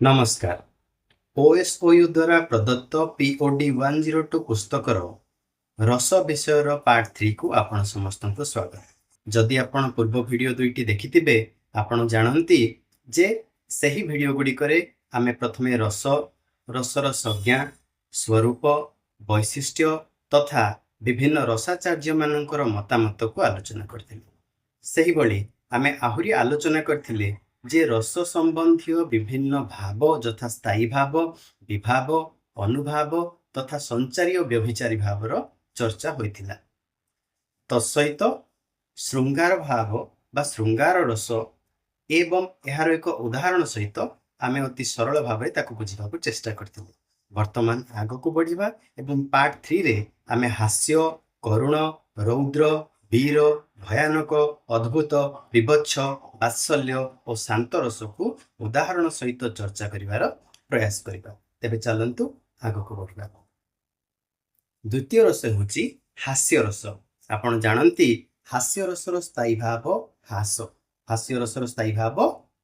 नमस्कार। ओएसओयू द्वारा प्रदत्त POD 102 पुस्तकर रस विषय पार्ट 3 को आपण समस्त को स्वागत। जदि आपण पूर्व वीडियो दुईटी देखिथिबे आपण जानंती जे सही वीडियो गुडी करे आमे प्रथमे रसर संज्ञा स्वरूप वैशिष्ट्य तथा विभिन्न रसाचार्य मानकर मतामत को आलोचना करथिले। सही बळी आमे आहुरी आलोचना करथिले जे रस संबंधी विभिन्न भाव यथा स्थायी भाव विभाव अनुभाव तथा संचारी और व्यभिचारी भावर चर्चा होइथिला। तत्सहित श्रृंगार भाव बा श्रृंगार रस एवं यार एक उदाहरण सहित आमे अति सरल भाव ताकू बुझिबाकू चेष्टा करथिले। वर्तमान आगकू बढ़िबा एवं पार्ट 3 रे आमे हास्य करुण रौद्र वीर भयानक अद्भुत विभत्स वात्सल्य और शांत रस को उदाहरण सहित चर्चा करिवार प्रयास करिबा। तेबे चलंतु आगकू बढ़िबा। द्वितीय रस होची हास्य रस। आपण जानंती हास्य रसर स्थायी भाव हास। हास्य रसर स्थायी भाव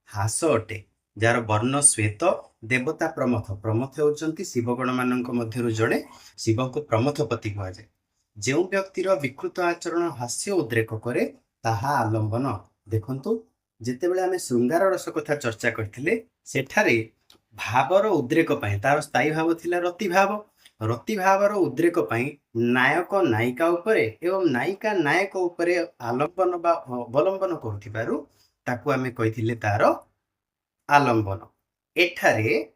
हास अटे जार वर्ण श्वेत देवता प्रमथ। प्रमथ होचंती शिवगण मानक मध्यरु जणे। शिव को प्रमथपति कहा जाए। जो व्यक्तिर विकृत आचरण हास्य उद्रेक करे ताहा आलंबन। देखंतु जेतेबेले आमे श्रृंगार रस कथा चर्चा करथिले सेठारे भावर उद्रेक पई तार स्थायी भाव थिला रति भाव। रति भावर उद्रेक पई नायक नायिका उपरे एवं नायिका नायक उपरे आलंबन बा अवलंबन करुथिबारु ताकू आमे कहिथिले तार आलंबन। एठारे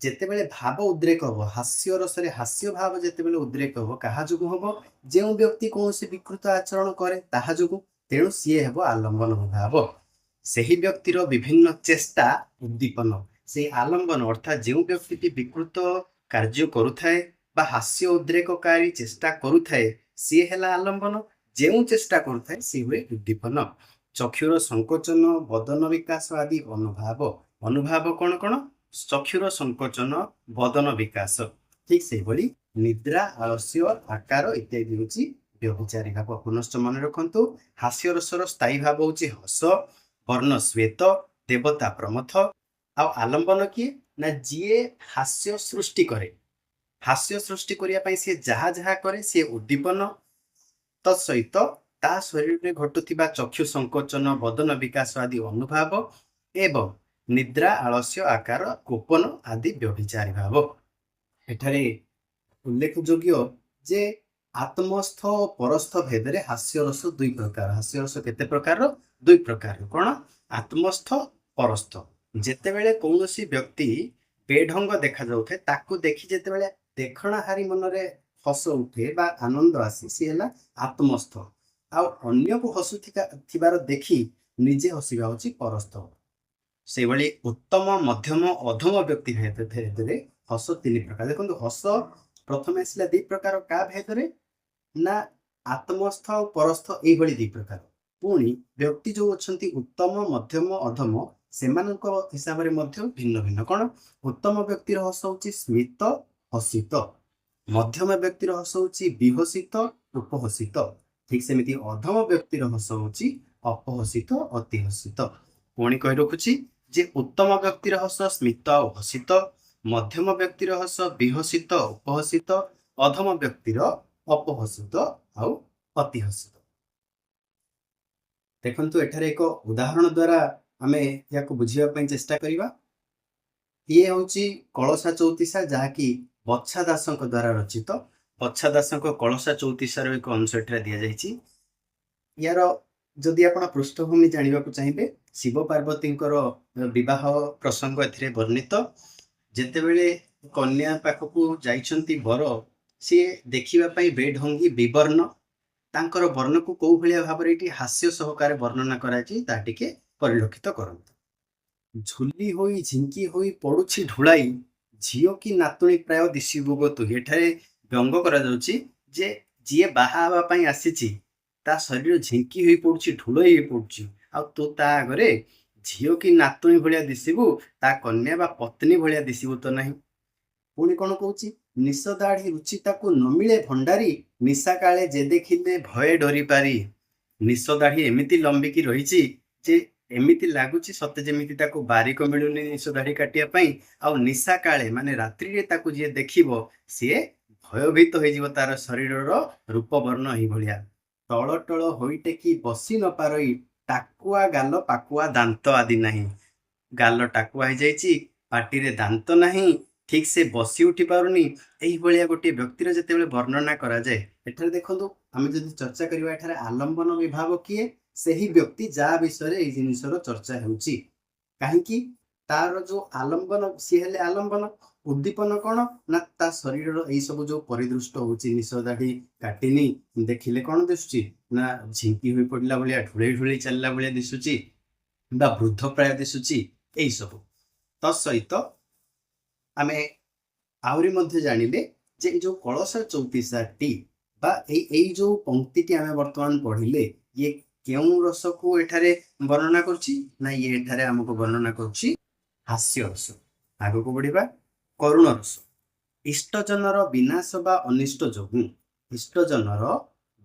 जेतेबेले भाव उद्रेक हो हास्य रसरे हास्य भाव जेतेबेले उद्रेक हो कहा जुगु हो जो व्यक्ति कौन से विकृत आचरण करे ताहा जुगु तेणु सीए हेबो आलंबन भाव। सही व्यक्तिर विभिन्न चेष्टा उद्दीपन से आलंबन अर्थात जो व्यक्ति विकृत कार्य करुथाए बा हास्य उद्रेककारी चेष्टा करुथाए सीए हेला आलंबन। जो चेष्टा करुथाए सी हुए उद्दीपन। चक्षुर संकोचन बदन विकास आदि अनुभाव। अनुभाव कौन कौन चक्षुर संकोचन बदन विकास ठीक से भली निद्रा आलस्य आकार इत्यादि होची व्यभिचारी भाव। पुनश्च मन रखंतु हास्य रसर स्थायी भाव होची हस वर्ण श्वेत देवता प्रमथ। आ आलंबन किए ना जीए हास्य सृष्टि करे। हास्य सृष्टि करिया पई से जहा जहा करे से उद्दीपन तत्सहित ता शरीर में घटुथिबा चक्षु संकोचन बदन विकास आदि अनुभाव एवं निद्रा आलस्य आकार गोपन आदि व्यभिचारी भाव। एठारे उल्लेख योग्य जे आत्मस्थ परस्थ भेदरे हास्य रस दुई प्रकार। हास्य रस केते प्रकार दुई प्रकार कौन आत्मस्थ परस्थ। जेतेबेले कौनसी व्यक्ति बेढंग देखा जाउथे ताकू देखि जेतेबेले देखणाहारी मनरे हस उठे बा आनंद आसी सी हेला आत्मस्थ। आ अन्य को हसुथिबार देखि निजे हसिबा होची परस्थ। से भली उत्तम मध्यम अधम व्यक्ति भेदरे हस तीन प्रकार। देखो हस प्रथम आसला दी प्रकार का भेदरे ना आत्मस्थ और परस्थ यही दी प्रकार। पुणी व्यक्ति जो अच्छी उत्तम मध्यम अधम से हिसाब से भिन्न भिन्न कौन उत्तम व्यक्तिर हस होची स्मित हसित मध्यम व्यक्तिर हस होची विहसित उपहसित ठीक सेमिति अधम व्यक्तिर हस होची अपहसित अतिहसित। पुणी कही रखुची जे उत्तम व्यक्तिर हस स्मित और हसित मध्यम व्यक्तिर हस विहसित उपहसित अधम व्यक्तिर अपहसित आउ अतिहसित। देखंतु एठारे एक उदाहरण द्वारा आमे याको बुझिबा पई चेष्टा करिबा। ये होची कलशा चौतीसा जहाँकि बच्छा दासଙ୍କ द्वारा रचित। बच्छा दासଙ୍କ कलशा चौतीसार एक अंश एठारे दिया जाइछि। यार जदि आपण पृष्ठभूमि जानिबा को चाहिए शिव पार्वती विवाह प्रसंग एथिरे वर्णित। जेतेबेले कन्या पाखकू जाइछंती बर सी देखिबा पई बेढंगी विवर्ण तांकर वर्ण को कौ भलिया भाबरे एटी हास्य सहकार वर्णना कराची ता टिके परिलक्षित करंतु। झुली होई झिंकी होई पडुछि ढुलाई झियो की नातुणी प्राय दिशिबुगो तु। एठारे व्यंग करा जाउछि जे जिए बाहा हवा पई आसीछि ता शरीर झिंकी होई पडुछि ढुलाई होई पडुछि आ तू ता आगरे झियो की नातुणी भलिया दिशिबु ता कन्या बा पत्नी भलिया दिशिबु तो नहीं। पुणी कौन कहूँ निश दाढ़ी रुचि ताकू न मिले भंडारी निशा काले जे देखिले भय डरी पारी। निश दाढ़ी एमिति लंबिकी रही जे ଏମିତି ଲାଗୁଛି ସତେ ଯେମିତି ତାକୁ ବାରିକ ମିଳୁନି ନିଶ ଦାଢ଼ି କାଟିବା ପାଇଁ। ଆଉ ନିଶା କାଳେ ମାନେ ରାତ୍ରିରେ ତାକୁ ଯିଏ ଦେଖିବ ସିଏ ଭୟଭୀତ ହେଇଯିବ, ତାର ଶରୀରର ରୂପ ବର୍ଣ୍ଣ ଏଇଭଳିଆ। ତଳ ଟଳ ହୋଇ ଟେକି ବସି ନ ପାରଇ, ଟାକୁଆ ଗାଲ ପାକୁଆ ଦାନ୍ତ ଆଦି ନାହିଁ। ଗାଲ ଟାକୁଆ ହେଇଯାଇଛି, ପାଟିରେ ଦାନ୍ତ ନାହିଁ, ଠିକ ସେ ବସି ଉଠି ପାରୁନି। ଏଇଭଳିଆ ଗୋଟିଏ ବ୍ୟକ୍ତିର ଯେତେବେଳେ ବର୍ଣ୍ଣନା କରାଯାଏ, ଏଠାରେ ଦେଖନ୍ତୁ ଆମେ ଯଦି ଚର୍ଚ୍ଚା କରିବା ଏଠାରେ ଆଲମ୍ବନ ବିଭାବ କିଏ, ସେହି ବ୍ୟକ୍ତି ଯାହା ବିଷୟରେ ଏଇ ଜିନିଷର ଚର୍ଚ୍ଚା ହେଉଛି। କାହିଁକି ତାର ଯୋଉ ଆଲମ୍ବନ, ସିଏ ହେଲେ ଆଲମ୍ବନ। ଉଦ୍ଦୀପନ କଣ ନା ତା ଶରୀରର ଏଇ ସବୁ ଯୋଉ ପରିଦୃଷ୍ଟ ହଉଛି, ନିଶ ଦାଢ଼ି କାଟିନି, ଦେଖିଲେ କଣ ଦିଶୁଛି ନା ଝିଙ୍କି ହୋଇ ପଡିଲା ଭଳିଆ ଢୁଳେଇ ଢୁଳେଇ ଚାଲିଲା ଭଳିଆ ଦିଶୁଛି ବା ବୃଦ୍ଧ ପ୍ରାୟ ଦିଶୁଛି। ଏଇ ସବୁ ତ ସହିତ ଆମେ ଆହୁରି ମଧ୍ୟ ଜାଣିଲେ ଯେ ଏଇ ଯୋଉ କଳସ ଚୌତିଶାଟି ବା ଏଇ ଯୋଉ ପଂକ୍ତିଟି ଆମେ ବର୍ତ୍ତମାନ ପଢିଲେ, ଇଏ କେଉଁ ରସକୁ ଏଠାରେ ବର୍ଣ୍ଣନା କରୁଛି ନା ଇଏ ଏଠାରେ ଆମକୁ ବର୍ଣ୍ଣନା କରୁଛି ହାସ୍ୟ ରସ। ଆଗକୁ ବଢିବା। କରୁଣ ରସ। ଇଷ୍ଟଜନର ବିନାଶ ବା ଅନିଷ୍ଟ ଯୋଗୁଁ, ଇଷ୍ଟଜନର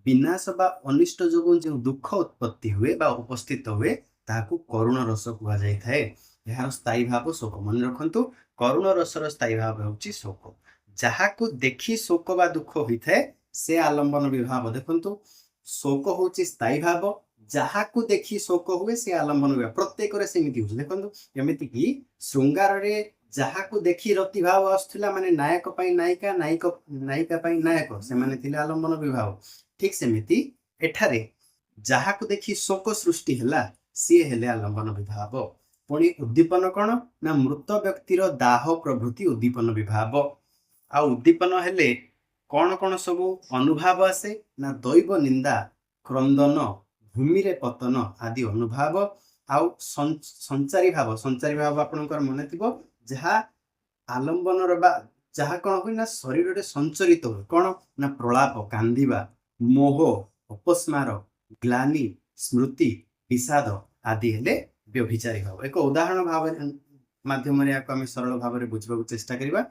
ବିନାଶ ବା ଅନିଷ୍ଟ ଯୋଗୁଁ ଯେଉଁ ଦୁଃଖ ଉତ୍ପତ୍ତି ହୁଏ ବା ଉପସ୍ଥିତ ହୁଏ ତାହାକୁ କରୁଣ ରସ କୁହାଯାଇଥାଏ। ଏହାର ସ୍ଥାୟୀ ଭାବ ଶୋକ। ମନେ ରଖନ୍ତୁ, କରୁଣ ରସର ସ୍ଥାୟୀ ଭାବ ହେଉଛି ଶୋକ। ଯାହାକୁ ଦେଖି ଶୋକ ବା ଦୁଃଖ ହୋଇଥାଏ ସେ ଆଲମ୍ବନ ବିଭାବ। ଦେଖନ୍ତୁ, ଶୋକ ହଉଛି ସ୍ଥାୟୀ ଭାବ, ଯାହାକୁ ଦେଖି ଶୋକ ହୁଏ ସେ ଆଲମ୍ବନ ବିଭାବ। ପ୍ରତ୍ୟେକରେ ସେମିତି ହଉଛି। ଦେଖନ୍ତୁ, ଏମିତିକି ଶୃଙ୍ଗାରରେ ଯାହାକୁ ଦେଖି ରତି ଭାବ ଆସୁଥିଲା, ମାନେ ନାୟକ ପାଇଁ ନାୟିକା, ନାୟିକା ପାଇଁ ନାୟକ, ସେମାନେ ଥିଲେ ଆଲମ୍ବନ ବିଭାବ। ଠିକ ସେମିତି ଏଠାରେ ଯାହାକୁ ଦେଖି ଶୋକ ସୃଷ୍ଟି ହେଲା ସିଏ ହେଲେ ଆଲମ୍ବନ ବିଭାବ। ପୁଣି ଉଦ୍ଦୀପନ କଣ ନା ମୃତ ବ୍ୟକ୍ତିର ଦାହ ପ୍ରଭୃତି ଉଦ୍ଦୀପନ ବିଭାବ। ଆଉ ଉଦ୍ଦୀପନ ହେଲେ କଣ କଣ ସବୁ ଅନୁଭାବ ଆସେ ନା ଦୈବ ନିନ୍ଦା, କ୍ରନ୍ଦନ, ଭୂମିରେ ପତନ ଆଦି ଅନୁଭାବ। ଆଉ ସଞ୍ଚାରୀ ଭାବ, ସଞ୍ଚାରୀ ଭାବ ଆପଣଙ୍କର ମନେ ଥିବ, ଯାହା ଆଲମ୍ବନର ବା ଯାହା କଣ ହୁଏ ନା ଶରୀରରେ ସଞ୍ଚରିତ ହୁଏ। କଣ ନା ପ୍ରଳାପ, କାନ୍ଦିବା, ମୋହ, ଅପସ୍ମାର, ଗ୍ଲାନି, ସ୍ମୃତି, ବିଷାଦ ଆଦି ହେଲେ ବ୍ୟଭିଚାରୀ ଭାବ। ଏକ ଉଦାହରଣ ଭାବରେ ମାଧ୍ୟମରେ ଏହାକୁ ଆମେ ସରଳ ଭାବରେ ବୁଝିବାକୁ ଚେଷ୍ଟା କରିବା।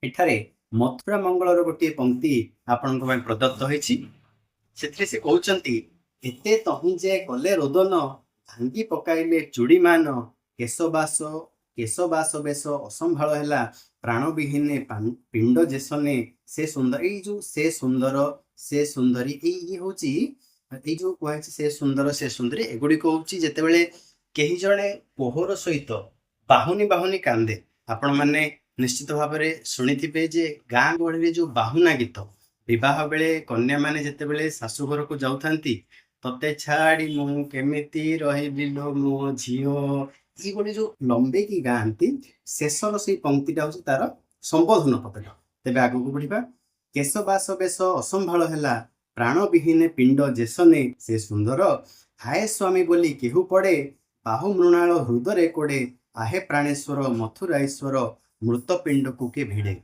ଏଠାରେ ମଥୁରା ମଙ୍ଗଳର ଗୋଟିଏ ପଂକ୍ତି ଆପଣଙ୍କ ପାଇଁ ପ୍ରଦତ୍ତ ହେଇଛି। ସେଥିରେ ସେ କହୁଛନ୍ତି, ଏତେ ତହିଁ ଯେ କଲେ ରୋଦନ, ଭାଙ୍ଗି ପକାଇଲେ ଚୁଡ଼ିମାନ, କେଶବାସ ବେଶ ଅସମ୍ଭାଳ ହେଲା, ପ୍ରାଣ ବିହୀନେ ପିଣ୍ଡ ଯେସନେ ସେ ସୁନ୍ଦର। ଏଇ ଯୋଉ ସେ ସୁନ୍ଦର, ସେ ସୁନ୍ଦରୀ, ଏଇ ହଉଛି ଏଇ ଯୋଉ କୁହାଯାଇଛି ସେ ସୁନ୍ଦର, ସେ ସୁନ୍ଦରୀ, ଏଗୁଡିକ ହଉଛି ଯେତେବେଳେ କେହି ଜଣେ ପୋହର ସହିତ ବାହୁନି ବାହୁନି କାନ୍ଦେ। ଆପଣ ମାନେ ନିଶ୍ଚିତ ଭାବରେ ଶୁଣିଥିବେ ଯେ ଗାଁ ଗହଳିରେ ଯୋଉ ବାହୁନା ଗୀତ, ବିବାହ ବେଳେ କନ୍ୟା ମାନେ ଯେତେବେଳେ ଶାଶୁ ଘରକୁ ଯାଉଥାନ୍ତି, ତତେ ଛାଡି ମୁଁ କେମିତି ରହିବି ଲୋ ମୋ ଝିଅ, ଏଇଭଳି ଯୋଉ ଲମ୍ବେଇକି ଗାଆନ୍ତି, ଶେଷର ସେଇ ପଂକ୍ତିଟା ହଉଛି ତାର ସମ୍ବୋଧନ ପଦଟା। ତେବେ ଆଗକୁ ବଢିବା। କେଶବାସ ବେଶ ଅସମ୍ଭାଳ ହେଲା, ପ୍ରାଣ ବିହୀନେ ପିଣ୍ଡ ଯେସନେ ସେ ସୁନ୍ଦର, ହାଏ ସ୍ୱାମୀ ବୋଲି କେହୁ ପଡେ, ବାହୁ ମୃଣାଳ ହୃଦରେ କୋଡେ, ଆହେ ପ୍ରାଣେଶ୍ୱର ମଥୁରାଈଶ୍ୱର, ମୃତ ପିଣ୍ଡକୁ କେ ଭିଡେ।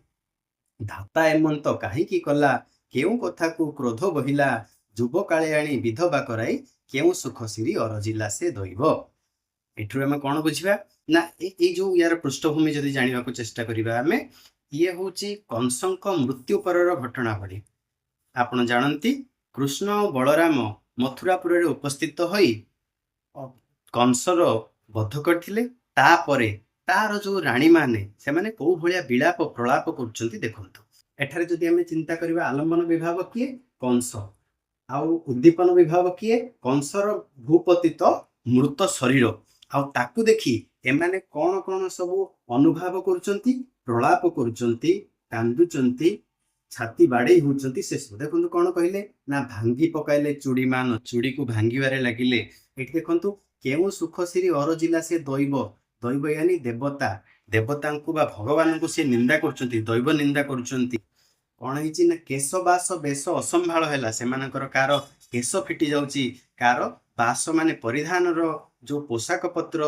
ଧାତା ଏମନ୍ତ କାହିଁକି କଲା, କେଉଁ କଥାକୁ କ୍ରୋଧ ବହିଲା, ଯୁବ କାଳେ ଆଣି ବିଧବା କରାଇ, କେଉଁ ସୁଖ ସିରି ଅରଜିଲା ସେ ଦୈବ। ଏଥିରୁ ଆମେ କଣ ବୁଝିବା ନା ଏଇ ଯୋଉ ୟାର ପୃଷ୍ଠଭୂମି ଯଦି ଜାଣିବାକୁ ଚେଷ୍ଟା କରିବା ଆମେ, ଇଏ ହଉଛି କଂସଙ୍କ ମୃତ୍ୟୁ ପରର ଘଟଣାବଳୀ। ଆପଣ ଜାଣନ୍ତି, କୃଷ୍ଣ ଓ ବଳରାମ ମଥୁରାପୁରରେ ଉପସ୍ଥିତ ହୋଇ କଂସର ବଧ କରିଥିଲେ। ତାପରେ ତାର ଯୋଉ ରାଣୀ ମାନେ ସେମାନେ କୋଉ ଭଳିଆ ବିଳାପ ପ୍ରଳାପ କରୁଛନ୍ତି ଦେଖନ୍ତୁ। ଏଠାରେ ଯଦି ଆମେ ଚିନ୍ତା କରିବା, ଆଲମ୍ବନ ବିଭାବ କିଏ, କଂସ। ଆଉ ଉଦ୍ଦୀପନ ବିଭାବ କିଏ, କଂସର ଭୂପତିତ ମୃତ ଶରୀର। ଆଉ ତାକୁ ଦେଖି ଏମାନେ କଣ କଣ ସବୁ ଅନୁଭବ କରୁଛନ୍ତି, ପ୍ରଳାପ କରୁଛନ୍ତି, କାନ୍ଦୁଛନ୍ତି, ଛାତି ବାଡେଇ ହଉଛନ୍ତି। ଶେଷ ଦେଖନ୍ତୁ କଣ କହିଲେ ନା ଭାଙ୍ଗି ପକାଇଲେ ଚୁଡ଼ିମାନ, ଚୁଡ଼ିକୁ ଭାଙ୍ଗିବାରେ ଲାଗିଲେ। ଏଠି ଦେଖନ୍ତୁ, କେଉଁ ସୁଖ ସିରି ଅରଜିଲା ସେ ଦୈବ, ଦୈବ ୟାନି ଦେବତା, ଦେବତାଙ୍କୁ ବା ଭଗବାନଙ୍କୁ ସେ ନିନ୍ଦା କରୁଛନ୍ତି, ଦୈବ ନିନ୍ଦା କରୁଛନ୍ତି। କଣ ହେଇଛି ନା କେଶବାସ ବେଶ ଅସମ୍ଭାଳ ହେଲା, ସେମାନଙ୍କର କାହାର କେଶ ଫିଟି ଯାଉଛି, କାହାର ବାସ ମାନେ ପରିଧାନର ଯୋଉ ପୋଷାକ ପତ୍ର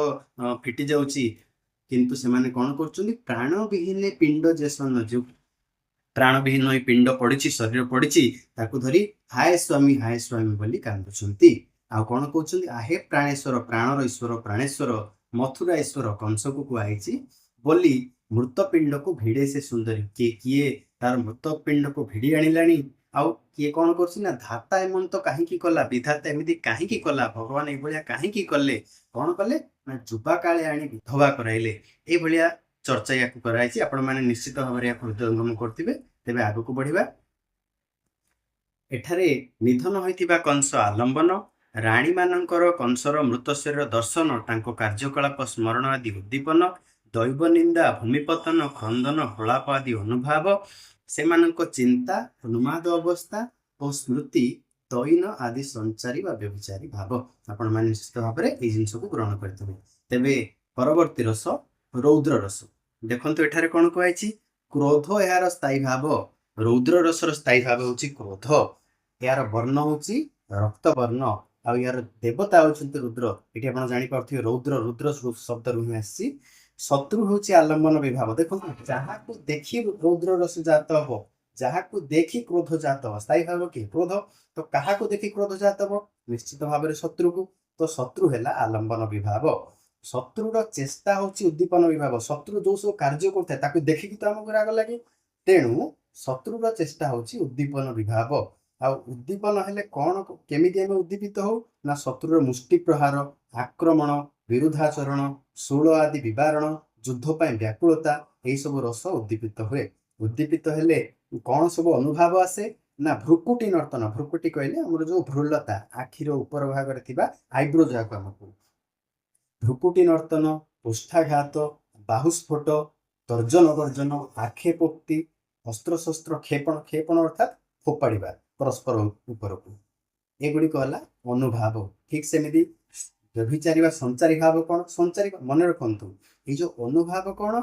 ଫିଟି ଯାଉଛି। କିନ୍ତୁ ସେମାନେ କଣ କରୁଛନ୍ତି, ପ୍ରାଣ ବିହୀନେ ପିଣ୍ଡ ଯେସନ, ଯୋଉ ପ୍ରାଣ ବିହୀନ ଏଇ ପିଣ୍ଡ ପଡିଛି, ଶରୀର ପଡିଛି, ତାକୁ ଧରି ହାଏ ସ୍ୱାମୀ ବୋଲି କାନ୍ଦୁଛନ୍ତି। ଆଉ କଣ କହୁଛନ୍ତି, ଆହେ ପ୍ରାଣେଶ୍ୱର, ପ୍ରାଣର ଈଶ୍ୱର ପ୍ରାଣେଶ୍ୱର, ମଥୁରା ଈଶ୍ୱର କଂସକୁ କୁହାଯାଇଛି ବୋଲି, ମୃତ ପିଣ୍ଡକୁ ଭିଡେ ସେ ସୁନ୍ଦରୀ। କିଏ ତାର ମୃତ ପିଣ୍ଡକୁ ଭିଡି ଆଣିଲାଣି, ଆଉ କିଏ କଣ କରୁଛି ନା ଧାତା ଏମନ୍ତ କାହିଁକି କଲା, ବିଧାତା ଏମିତି କାହିଁକି କଲା, ଭଗବାନ ଏଇଭଳିଆ କାହିଁକି କଲେ, କଣ କଲେ ନା ଯୁବା କାଳେ ଆଣି ବିଧବା କରାଇଲେ। ଏଇଭଳିଆ ଚର୍ଚ୍ଚା ୟାକୁ କରାଯାଇଛି। ଆପଣମାନେ ନିଶ୍ଚିତ ଭାବରେ ୟାକୁ ହୃଦୟଙ୍ଗମ କରୁଥିବେ। ତେବେ ଆଗକୁ ବଢିବା। ଏଠାରେ ନିଧନ ହୋଇଥିବା କଂସ ଆଲମ୍ବନ, ରାଣୀମାନଙ୍କର କଂସର ମୃତ ଶରୀର ଦର୍ଶନ, ତାଙ୍କ କାର୍ଯ୍ୟକଳାପ ସ୍ମରଣ ଆଦି ଉଦ୍ଦୀପନ, ଦୈବ ନିନ୍ଦା, ଭୂମିପତନ, କ୍ରନ୍ଦନ, ପ୍ରଳାପ ଆଦି ଅନୁଭାବ, ସେମାନଙ୍କ ଚିନ୍ତା, ଉନ୍ମାଦ ଅବସ୍ଥା ଓ ସ୍ମୃତି ତୈନ ଆଦି ସଞ୍ଚାରୀ ବା ବ୍ୟଭିଚାରୀ ଭାବ। ଆପଣମାନେ ନିଶ୍ଚିତ ଭାବରେ ଏଇ ଜିନିଷକୁ ଗ୍ରହଣ କରିଥିବେ। ତେବେ ପରବର୍ତ୍ତୀ ରସ ରୌଦ୍ର ରସ। ଦେଖନ୍ତୁ ଏଠାରେ କଣ କୁହାଯାଇଛି, କ୍ରୋଧ ଏହାର ସ୍ଥାୟୀ ଭାବ। ରୌଦ୍ର ରସର ସ୍ଥାୟୀ ଭାବ ହେଉଛି କ୍ରୋଧ। ଏହାର ବର୍ଣ୍ଣ ହେଉଛି ରକ୍ତ ବର୍ଣ୍ଣ, ଆଉ ଏହାର ଦେବତା ହେଉଛନ୍ତି ରୁଦ୍ର। ଏଠି ଆପଣ ଜାଣିପାରୁଥିବେ ରୌଦ୍ର ରୁଦ୍ର ଶବ୍ଦରୁ ହିଁ ଆସିଛି। ଶତ୍ରୁ ହେଉଛି ଆଲମ୍ବନ ବିଭାବ। ଦେଖନ୍ତୁ ଯାହାକୁ ଦେଖି ରୌଦ୍ର ରସ ଜାତ ହବ, ଯାହାକୁ ଦେଖି କ୍ରୋଧ ଜାତ ହବ। ସ୍ଥାୟୀ ଭାବ କି କ୍ରୋଧ, ତ କାହାକୁ ଦେଖି କ୍ରୋଧ ଜାତ ହବ, ନିଶ୍ଚିତ ଭାବରେ ଶତ୍ରୁକୁ। ତ ଶତ୍ରୁ ହେଲା ଆଲମ୍ବନ ବିଭାବ। ଶତ୍ରୁର ଚେଷ୍ଟା ହେଉଛି ଉଦ୍ଦୀପନ ବିଭାବ। ଶତ୍ରୁ ଯୋଉ ସବୁ କାର୍ଯ୍ୟ କରୁଥାଏ ତାକୁ ଦେଖିକି ତ ଆମକୁ ରାଗ ଲାଗେ, ତେଣୁ ଶତ୍ରୁର ଚେଷ୍ଟା ହେଉଛି ଉଦ୍ଦୀପନ ବିଭାବ। ଆଉ ଉଦ୍ଦୀପନ ହେଲେ କଣ, କେମିତି ଆମେ ଉଦ୍ଦୀପିତ ହଉ ନା ଶତ୍ରୁର ମୁଷ୍ଟି ପ୍ରହାର, ଆକ୍ରମଣ, ବିରୁଦ୍ଧାଚରଣ, ଶୂଳ ଆଦି ବିବାରଣ, ଯୁଦ୍ଧ ପାଇଁ ବ୍ୟାକୁଳତା, ଏହିସବୁ ରସ ଉଦ୍ଦୀପିତ ହୁଏ। ଉଦ୍ଦୀପିତ ହେଲେ କଣ ସବୁ ଅନୁଭାବ ଆସେ ନା ଭ୍ରୁକୁଟି ନର୍ତ୍ତନ। ଭ୍ରୁକୁଟି କହିଲେ ଆମର ଯୋଉ ଭ୍ରୁଲତା, ଆଖିର ଉପର ଭାଗରେ ଥିବା ଆଇବ୍ରୋ ଯାହାକୁ ଆମକୁ, ଭ୍ରୁକୁଟି ନର୍ତ୍ତନ, ପୃଷ୍ଠାଘାତ, ବାହୁସ୍ଫୋଟ, ତର୍ଜନ ଗର୍ଜନ, ଆକ୍ଷେପୋକ୍ତି, ଅସ୍ତ୍ରଶସ୍ତ୍ର କ୍ଷେପଣ, କ୍ଷେପଣ ଅର୍ଥାତ୍ ଫୋପାଡ଼ିବା ପରସ୍ପର ଉପରକୁ, ଏଗୁଡିକ ହେଲା ଅନୁଭାବ। ଠିକ ସେମିତି ବ୍ୟଭିଚାରୀ ବା ସଞ୍ଚାରୀ ଭାବ କଣ, ସଞ୍ଚାରୀ ମନେ ରଖନ୍ତୁ ଏଇ ଯୋଉ ଅନୁଭାବ କଣ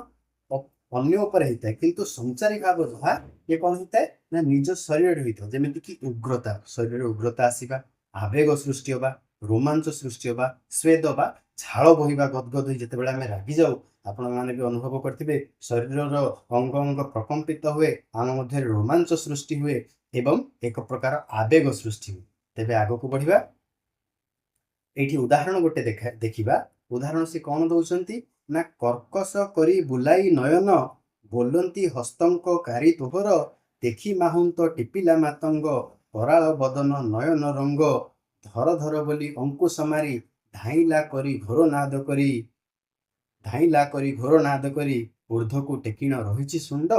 ଅନ୍ୟ ଉପରେ ହେଇଥାଏ, କିନ୍ତୁ ସଞ୍ଚାରୀ ଭାବ ଯାହା ଇଏ କଣ ହେଇଥାଏ ନା ନିଜ ଶରୀରରେ ହେଇଥାଏ। ଯେମିତି କି ଉଗ୍ରତା, ଶରୀରରେ ଉଗ୍ରତା ଆସିବା, ଆବେଗ ସୃଷ୍ଟି ହବା, ରୋମାଞ୍ଚ ସୃଷ୍ଟି ହବା, ସ୍ୱେଦ ବା ଝାଳ ବହିବା, ଗଦଗଦ ହୋଇ ଯେତେବେଳେ ଆମେ ରାଗି ଯାଉ, ଆପଣମାନେ ବି ଅନୁଭବ କରିଥିବେ ଶରୀରର ଅଙ୍ଗ ଅଙ୍ଗ ପ୍ରକମ୍ପିତ ହୁଏ, ଆମ ମଧ୍ୟରେ ରୋମାଞ୍ଚ ସୃଷ୍ଟି ହୁଏ ଏବଂ ଏକ ପ୍ରକାର ଆବେଗ ସୃଷ୍ଟି ହୁଏ। ତେବେ ଆଗକୁ ବଢିବା। ଏଇଠି ଉଦାହରଣ ଗୋଟେ ଦେଖିବା। ଉଦାହରଣ ସେ କଣ ଦଉଛନ୍ତି ନା କର୍କଶ କରି ବୁଲାଇ ନୟନ, ବୋଲନ୍ତି ହସ୍ତଙ୍କ କାରି ତୋହର, ଦେଖି ମାହୁନ୍ତ ଟିପିଲା ମାତଙ୍ଗ, କରାଳ ବଦନ ନୟନ ରଙ୍ଗ, ଧର ଧର ବୋଲି ଅଙ୍କୁଶ ମାରି, ଧାଇଁଲା କରି ଘୋର ନାଦ କରି, ଊର୍ଦ୍ଧ୍ୱକୁ ଟେକିଣ ରହିଛି ଶୁଣ୍ଡ,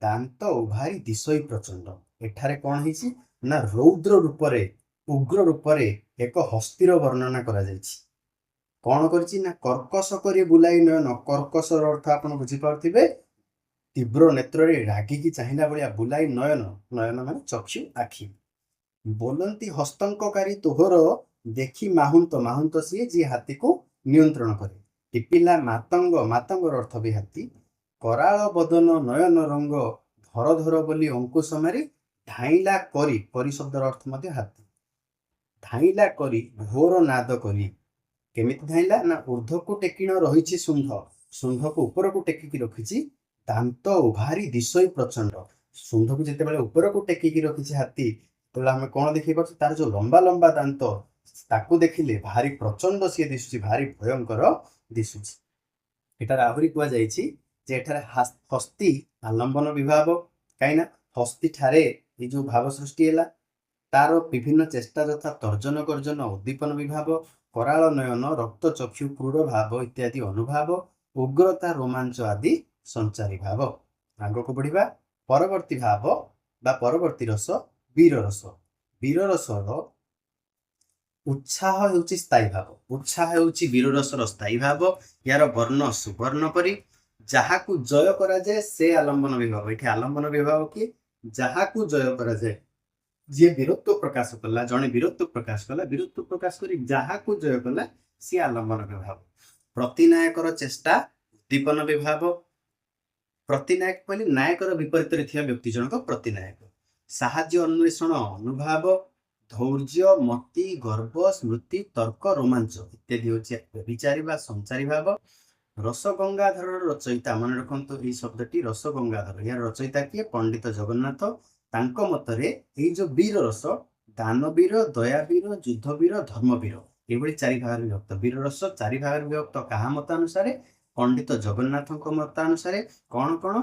ଦାନ୍ତ ଉଭାରି ଦିଶଇ ପ୍ରଚଣ୍ଡ। ଏଠାରେ କଣ ହେଇଛି ନା ରୌଦ୍ର ରୂପରେ, ଉଗ୍ର ରୂପରେ ଏକ ହସ୍ତିର ବର୍ଣ୍ଣନା କରାଯାଇଛି। କଣ କରିଛି ନା କର୍କଶ କରି ବୁଲାଇ ନୟନ। କର୍କଶର ଅର୍ଥ ଆପଣ ବୁଝିପାରୁଥିବେ, ତୀବ୍ର ନେତ୍ରରେ ରାଗିକି ଚାହିଁଲା ଭଳିଆ, ବୁଲାଇ ନୟନ, ନୟନ ମାନେ ଚକ୍ଷୁ ଆଖି। ବୋଲନ୍ତି ହସ୍ତଙ୍କକାରୀ ତୋହର, ଦେଖି ମାହୁନ୍ତ, ମାହୁନ୍ତ ସିଏ ଯିଏ ହାତୀକୁ ନିୟନ୍ତ୍ରଣ କରେ। ଟିପିଲା ମାତଙ୍ଗ, ମାତଙ୍ଗର ଅର୍ଥ ବି ହାତୀ। କରାଳ ବଦନ ନୟନ ରଙ୍ଗ, ଧର ଧର ବୋଲି ଅଙ୍କୁଶ ମାରି, ଧାଇଁଲା କରି, କରି ଶବ୍ଦର ଅର୍ଥ ମଧ୍ୟ ହାତୀ। ଧାଇଁଲା କରି ଘୋର ନାଦ କରି, କେମିତି ଧାଇଁଲା ନା ଊର୍ଦ୍ଧ୍ୱକୁ ଟେକିଣ ରହିଛି ଶୁଣ୍ଢ, ଶୁଣ୍ଢକୁ ଉପରକୁ ଟେକିକି ରଖିଛି। ଦାନ୍ତ ଉଭାରି ଦିଶଇ ପ୍ରଚଣ୍ଡ, ଶୁଣ୍ଢକୁ ଯେତେବେଳେ ଉପରକୁ ଟେକିକି ରଖିଛି ହାତୀ, ସେତେବେଳେ ଆମେ କଣ ଦେଖିପାରୁଛୁ ତାର ଯୋଉ ଲମ୍ବା ଲମ୍ବା ଦାନ୍ତ, ତାକୁ ଦେଖିଲେ ଭାରି ପ୍ରଚଣ୍ଡ ସିଏ ଦିଶୁଛି, ଭାରି ଭୟଙ୍କର ଦିଶୁଛି। ଏଠାରେ ଆହୁରି କୁହାଯାଇଛି ଯେ ଏଠାରେ ହସ୍ତି ଆଲମ୍ବନ ବିଭାବ। କାହିଁକି ନା ହସ୍ତି ଠାରେ ଏଇ ଯୋଉ ଭାବ ସୃଷ୍ଟି ହେଲା, ତାର ବିଭିନ୍ନ ଚେଷ୍ଟା ଯଥା ତର୍ଜନ ଗର୍ଜନ ଉଦ୍ଦୀପନ ବିଭାବ, କରାଳ ନୟନ, ରକ୍ତ ଚକ୍ଷୁ, କ୍ରୂର ଭାବ ଇତ୍ୟାଦି ଅନୁଭାବ, ଉଗ୍ରତା ରୋମାଞ୍ଚ ଆଦି ସଞ୍ଚାରୀ ଭାବ। ଆଗକୁ ବଢିବା। ପରବର୍ତ୍ତୀ ଭାବ ବା ପରବର୍ତ୍ତୀ ରସ ବୀର ରସ। ବୀର ରସର ଉତ୍ସାହ ହେଉଛି ସ୍ଥାୟୀ ଭାବ। ଉତ୍ସାହ ହେଉଛି ବୀର ରସର ସ୍ଥାୟୀ ଭାବ। ଏହାର ବର୍ଣ୍ଣ ସୁବର୍ଣ୍ଣ ପରି, ଯାହାକୁ ଜୟ କରାଯାଏ ସେ ଆଲମ୍ବନ ବିଭାବ। ଏଠି ଆଲମ୍ବନ ବିଭାବ କି ଯାହାକୁ ଜୟ କରାଯାଏ, ଯିଏ ବୀରତ୍ୱ ପ୍ରକାଶ କଲା, ଜଣେ ବୀରତ୍ୱ ପ୍ରକାଶ କଲା, ବୀରତ୍ୱ ପ୍ରକାଶ କରି ଯାହାକୁ ଜୟ କଲା ସିଏ ଆଲମ୍ବନ ବିଭାବ। ପ୍ରତିନାୟକର ଚେଷ୍ଟା ଉଦ୍ଦୀପନ ବିଭାବ। ପ୍ରତିନାୟକ କହିଲେ ନାୟକର ବିପରୀତରେ ଥିବା ବ୍ୟକ୍ତି ଜଣକ ପ୍ରତିନାୟକ। ସାହାଯ୍ୟ ଅନ୍ୱେଷଣ ଅନୁଭାବ, ଧୈର୍ଯ୍ୟ, ମତି, ଗର୍ବ, ସ୍ମୃତି, ତର୍କ, ରୋମାଞ୍ଚ ଇତ୍ୟାଦି ହେଉଛି ବ୍ୟଭିଚାରୀ ବା ସଞ୍ଚାରୀ ଭାବ। ରସଗଙ୍ଗାଧରର ରଚୟିତା, ମନେ ରଖନ୍ତୁ ଏଇ ଶବ୍ଦଟି ରସଗଙ୍ଗାଧର, ଏହାର ରଚୟିତା କିଏ? ପଣ୍ଡିତ ଜଗନ୍ନାଥ। ତାଙ୍କ ମତରେ ଏଇ ଯୋଉ ବୀର ରସ ଦାନବୀର, ଦୟାବୀର, ଯୁଦ୍ଧବୀର, ଧର୍ମବୀର, ଏଭଳି ଚାରି ଭାଗରେ ବିଭକ୍ତ। ବୀର ରସ ଚାରି ଭାଗରେ ବିଭକ୍ତ କାହା ମତ ଅନୁସାରେ? ପଣ୍ଡିତ ଜଗନ୍ନାଥଙ୍କ ମତାନୁସାରେ। କଣ କଣ?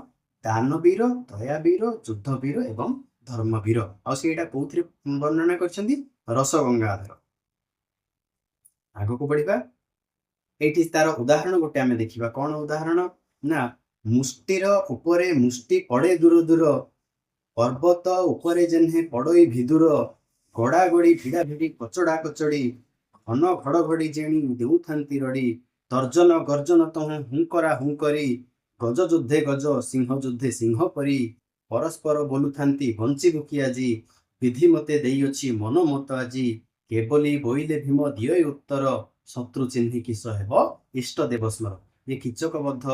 ଦାନବୀର, ଦୟାବୀର, ଯୁଦ୍ଧବୀର ଏବଂ ଧର୍ମବୀର। ଆଉ ସେଇଟା କୋଉଥିରେ ବର୍ଣ୍ଣନା କରିଛନ୍ତି? ରସଗଙ୍ଗାଧର। ଆଗକୁ ବଢିବା। ଏଇଠି ତାର ଉଦାହରଣ ଗୋଟେ ଆମେ ଦେଖିବା। କଣ ଉଦାହରଣ? ନା ମୁଷ୍ଟିର ଉପରେ ମୁଷ୍ଟି ପଡେ ଦୂର ଦୂର, ପର୍ବତ ଉପରେ ଯେହ୍ନେ ପଡଇ ଭିଦୁର, ଗଡା ଗଡି ଭିଡା ଭିଡି କଚଡା କଚଡି, ଘନ ଘଡଘଡି ଜେଣି ଦେଉଥାନ୍ତି ରଡି, ତର୍ଜନ ଗର୍ଜନ ତହୁଁ ହୁଙ୍କରା ହୁଙ୍କରି, ଗଜ ଯୁଦ୍ଧେ ଗଜ ସିଂହ ଯୁଦ୍ଧେ ସିଂହ ପରି, ପରସ୍ପର ବୋଲୁଥାନ୍ତି ବଞ୍ଚିବୁ କି ଆଜି, ବିଧି ମତେ ଦେଇଅଛି ମନ ମତ ଆଜି, କେବଲି ବୋଇଲେ ଭୀମ ଦିଅ ଉତ୍ତର, ଶତ୍ରୁ ଚିହ୍ନି କିସ ହେବ ଇଷ୍ଟ ଦେବ ସ୍ମର। ये କିଚକବଦ୍ଧ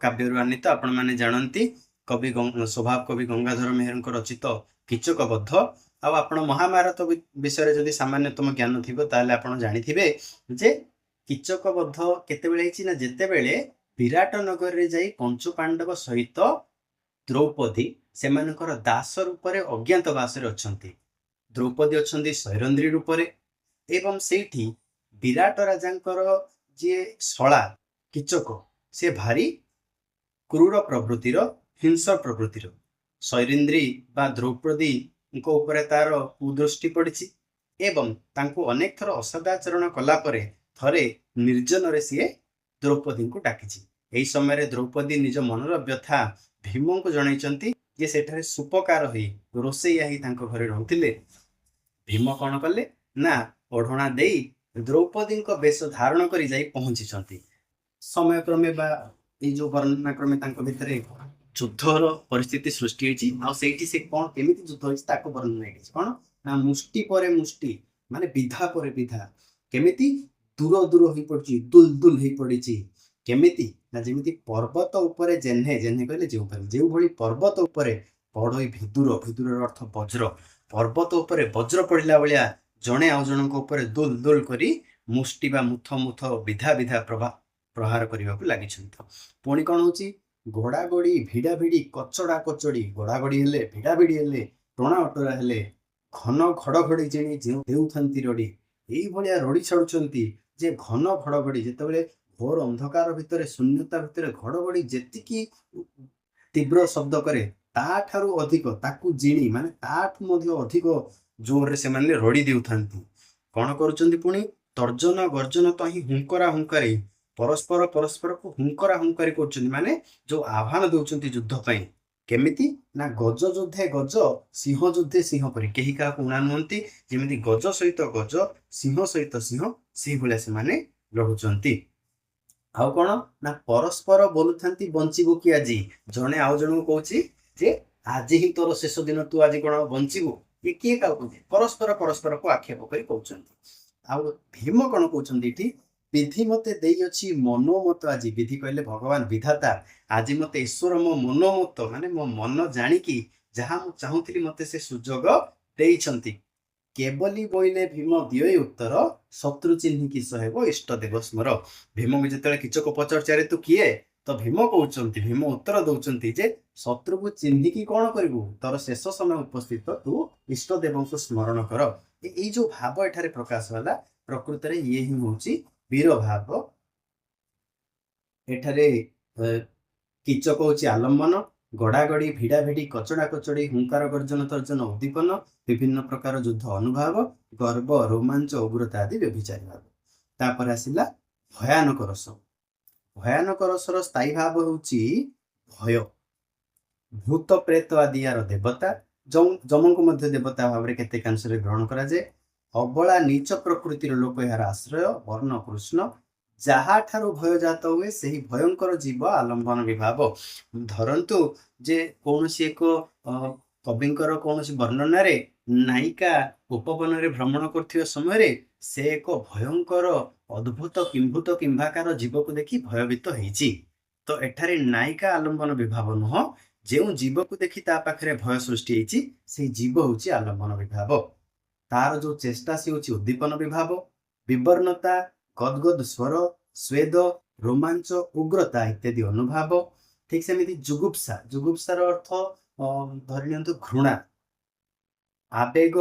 କାବ୍ୟରୁ ଆନିତ। ଆପଣମାନେ ଜାଣନ୍ତି କବି ସ୍ୱଭାବ କବି ଗଙ୍ଗାଧର ମେହେରଙ୍କ ରଚିତ କିଚକବଦ୍ଧ। ଆଉ ଆପଣ ମହାଭାରତ ବିଷୟରେ ଯଦି ସାମାନ୍ୟତମ ଜ୍ଞାନ ଥିବ ତାହେଲେ ଆପଣ ଜାଣିଥିବେ ଯେ କିଚକବଦ୍ଧ କେତେବେଳେ ହେଇଛି ନା ଯେତେବେଳେ ବିରାଟ ନଗରରେ ଯାଇ ପଞ୍ଚୁ ପାଣ୍ଡବ ସହିତ ଦ୍ରୌପଦୀ ସେମାନଙ୍କର ଦାସ ରୂପରେ ଅଜ୍ଞାତବାସରେ ଅଛନ୍ତି। ଦ୍ରୌପଦୀ ଅଛନ୍ତି ସୈରନ୍ଦ୍ରୀ ରୂପରେ ଏବଂ ସେଇଠି ବିରାଟ ରାଜାଙ୍କର ଯିଏ ଶଳା କିଚକ ସେ ଭାରି କ୍ରୂର ପ୍ରବୃତ୍ତିର, ହିଂସ ପ୍ରବୃତ୍ତିର। ସୈରିନ୍ଦ୍ରୀ ବା ଦ୍ରୌପଦୀଙ୍କ ଉପରେ ତାର କୁଦୃଷ୍ଟି ପଡିଛି ଏବଂ ତାଙ୍କୁ ଅନେକ ଥର ଅସଦାଚରଣ କଲା ପରେ ଥରେ ନିର୍ଜନରେ ସିଏ ଦ୍ରୌପଦୀଙ୍କୁ ଡାକିଛି। ଏହି ସମୟରେ ଦ୍ରୌପଦୀ ନିଜ ମନର ବ୍ୟଥା ଭୀମଙ୍କୁ ଜଣାଇଛନ୍ତି ଯେ ସେଠାରେ ସୁପକାର ହୋଇ ରୋଷେଇଆ ହେଇ ତାଙ୍କ ଘରେ ରହୁଥିଲେ। ଭୀମ କଣ କଲେ ନା ଓଢଣା ଦେଇ ଦ୍ରୌପଦୀଙ୍କ ବେଶ ଧାରଣ କରି ଯାଇ ପହଞ୍ଚିଛନ୍ତି। ସମୟକ୍ରମେ ବା ଏଇ ଯୋଉ ବର୍ଣ୍ଣନା କ୍ରମେ ତାଙ୍କ ଭିତରେ ଯୁଦ୍ଧର ପରିସ୍ଥିତି ସୃଷ୍ଟି ହେଇଛି। ଆଉ ସେଇଠି ସେ କଣ କେମିତି ଯୁଦ୍ଧ ହେଇଛି ତାକୁ ବର୍ଣ୍ଣନା ହେଇଛି। କଣ ନା ମୁଷ୍ଟି ପରେ ମୁଷ୍ଟି, ମାନେ ବିଧା ପରେ ବିଧା, କେମିତି ଦୂର ଦୂର ହେଇ ପଡିଛି, ଦୁଲ ଦୁଲ ହେଇ ପଡିଛି। କେମିତି ନା ଯେମିତି ପର୍ବତ ଉପରେ ଜେହ୍ନେ, ଜେହ୍ନେ କହିଲେ ଯେଉଁଭଳି ପର୍ବତ ଉପରେ ପଡଇ ଭିଦୁର, ଭିଦୁରର ଅର୍ଥ ବଜ୍ର, ପର୍ବତ ଉପରେ ବଜ୍ର ପଡିଲା ଭଳିଆ ଜଣେ ଆଉ ଜଣଙ୍କ ଉପରେ ଦୁଲ ଦୁଲ କରି ମୁଷ୍ଟି ବା ମୁଥ ମୁଥ ବିଧା ବିଧା ପ୍ରହାର କରିବାକୁ ଲାଗିଛନ୍ତି। ପୁଣି କଣ ହଉଛି? ଘୋଡା ଗଡି ଭିଡା ଭିଡି କଚଡା କଚଡି, ଘୋଡା ଗଡି ହେଲେ, ଭିଡା ଭିଡି ହେଲେ, ଟଣା ଅଟରା ହେଲେ, ଘନ ଘଡଘଡି ଜେଣି ଯେଉଁ ଦେଉଥାନ୍ତି ରଡି। ଏଇଭଳିଆ ରଡି ଛାଡୁଛନ୍ତି ଯେ ଘନ ଘଡଘଡି, ଯେତେବେଳେ ଘୋର ଅନ୍ଧକାର ଭିତରେ, ଶୂନ୍ୟତା ଭିତରେ ଘଡଘଡି ଯେତିକି ତୀବ୍ର ଶବ୍ଦ କରେ ତାଠାରୁ ଅଧିକ ତାକୁ ଜିଣି, ମାନେ ତାଠୁ ମଧ୍ୟ ଅଧିକ ଜୋରରେ ସେମାନେ ରଡି ଦେଉଥାନ୍ତି। କଣ କରୁଛନ୍ତି? ପୁଣି ତର୍ଜନ ଗର୍ଜନ ତହିଁ ହୁଙ୍କରା ହୁଙ୍କାରି, ପରସ୍ପର ପରସ୍ପରକୁ ହୁଙ୍କରା ହୁଙ୍କାରି କରୁଛନ୍ତି, ମାନେ ଯୋଉ ଆହ୍ୱାନ ଦଉଛନ୍ତି ଯୁଦ୍ଧ ପାଇଁ। କେମିତି ନା ଗଜ ଯୁଦ୍ଧେ ଗଜ ସିଂହ ଯୁଦ୍ଧେ ସିଂହ ପରି, କେହି କାହାକୁ ଉଣା ନୁହନ୍ତି। ଯେମିତି ଗଜ ସହିତ ଗଜ, ସିଂହ ସହିତ ସିଂହ, ସେଇଭଳିଆ ସେମାନେ ଲଢୁଛନ୍ତି। ଆଉ କଣ ନା ପରସ୍ପର ବୋଲୁଥାନ୍ତି ବଞ୍ଚିବୁ କି ଆଜି, ଜଣେ ଆଉ ଜଣଙ୍କୁ କହୁଛି ଯେ ଆଜି ହିଁ ତୋର ଶେଷ ଦିନ, ତୁ ଆଜି କଣ ବଞ୍ଚିବୁ। ଇଏ କିଏ କାହାକୁ? ପରସ୍ପର ପରସ୍ପରକୁ ଆକ୍ଷେପ କରି କହୁଛନ୍ତି। ଆଉ ଭୀମ କଣ କହୁଛନ୍ତି ଏଠି? ବିଧି ମତେ ଦେଇଅଛି ମନୋମତ ଆଜି, ବିଧି କହିଲେ ଭଗବାନ ବିଧାତା, ଆଜି ମତେ ଈଶ୍ୱର ମୋ ମନୋମତ, ମାନେ ମୋ ମନ ଜାଣିକି ଯାହା ମୁଁ ଚାହୁଁଥିଲି ମତେ ସେ ସୁଯୋଗ ଦେଇଛନ୍ତି। କେବଲି ବୋଇଲେ ଭୀମ ଦିଅ ଉତ୍ତର, ଶତ୍ରୁ ଚିହ୍ନି କିସ ହେବ ଇଷ୍ଟ ଦେବ ସ୍ମର। ଭୀମକୁ ଯେତେବେଳେ କିଚକ ପଚାରୁଚାରେ ତୁ କିଏ, ତ ଭୀମ କହୁଛନ୍ତି, ଭୀମ ଉତ୍ତର ଦଉଛନ୍ତି ଯେ ଶତ୍ରୁକୁ ଚିହ୍ନିକି କଣ କରିବୁ, ତୋର ଶେଷ ସମୟ ଉପସ୍ଥିତ, ତୁ ଇଷ୍ଟ ଦେବଙ୍କୁ ସ୍ମରଣ କର। ଏଇ ଯୋଉ ଭାବ ଏଠାରେ ପ୍ରକାଶ ହେଲା, ପ୍ରକୃତରେ ଇଏ ହିଁ ହଉଛି ବୀର ଭାବ। ଏଠାରେ କିଚକ ହଉଛି ଆଲମ୍ବନ, ଗଡାଗଡି ଭିଡା ଭିଡି କଚଡା କଚଡି, ହୁଙ୍କାର ଗର୍ଜନ ତର୍ଜନ ଉଦ୍ଦୀପନ, ବିଭିନ୍ନ ପ୍ରକାର ଯୁଦ୍ଧ ଅନୁଭାବ, ଗର୍ବ ରୋମାଞ୍ଚ ଉଗ୍ରତା ଆଦି ବ୍ୟଭିଚାରୀ ଭାବ। ତାପରେ ଆସିଲା ଭୟାନକ ରସ। ଭୟାନକ ରସର ସ୍ଥାୟୀ ଭାବ ହେଉଛି ଭୟ। ଭୂତ ପ୍ରେତ ଆଦି ୟାର ଦେବତା, ଯମଙ୍କୁ ମଧ୍ୟ ଦେବତା ଭାବରେ କେତେକାଂଶରେ ଗ୍ରହଣ କରାଯାଏ। ଅବଳା ନୀଚ ପ୍ରକୃତିର ଲୋକ ଏହାର ଆଶ୍ରୟ, ବର୍ଣ୍ଣ କୃଷ୍ଣ, ଯାହାଠାରୁ ଭୟ ଜାତ ହୁଏ ସେହି ଭୟଙ୍କର ଜୀବ ଆଲମ୍ବନ ବିଭାବ। ଧରନ୍ତୁ ଯେ କୌଣସି ଏକ କବିଙ୍କର କୌଣସି ବର୍ଣ୍ଣନାରେ ନାୟିକା ଉପବନରେ ଭ୍ରମଣ କରୁଥିବା ସମୟରେ ସେ ଏକ ଭୟଙ୍କର ଅଦ୍ଭୁତ କିମ୍ଭୂତ କିମ୍ଭାକାର ଜୀବକୁ ଦେଖି ଭୟଭୀତ ହେଇଛି। ତ ଏଠାରେ ନାୟିକା ଆଲମ୍ବନ ବିଭାବ ନୁହଁ, ଯେଉଁ ଜୀବକୁ ଦେଖି ତା ପାଖରେ ଭୟ ସୃଷ୍ଟି ହେଇଛି ସେଇ ଜୀବ ହଉଛି ଆଲମ୍ବନ ବିଭାବ। ତାର ଯୋଉ ଚେଷ୍ଟା ସେ ହଉଛି ଉଦ୍ଦୀପନ ବିଭାବ। ବିବର୍ଣ୍ଣତା, ଗଦଗଦ ସ୍ୱର, ସ୍ୱେଦ, ରୋମାଞ୍ଚ, ଉଗ୍ରତା ଇତ୍ୟାଦି ଅନୁଭାବ। ଠିକ ସେମିତି ଜୁଗୁପ୍ସା, ଜୁଗୁପ୍ସାର ଅର୍ଥ ଧରି ନିଅନ୍ତୁ ଘୃଣା, ଆବେଗ,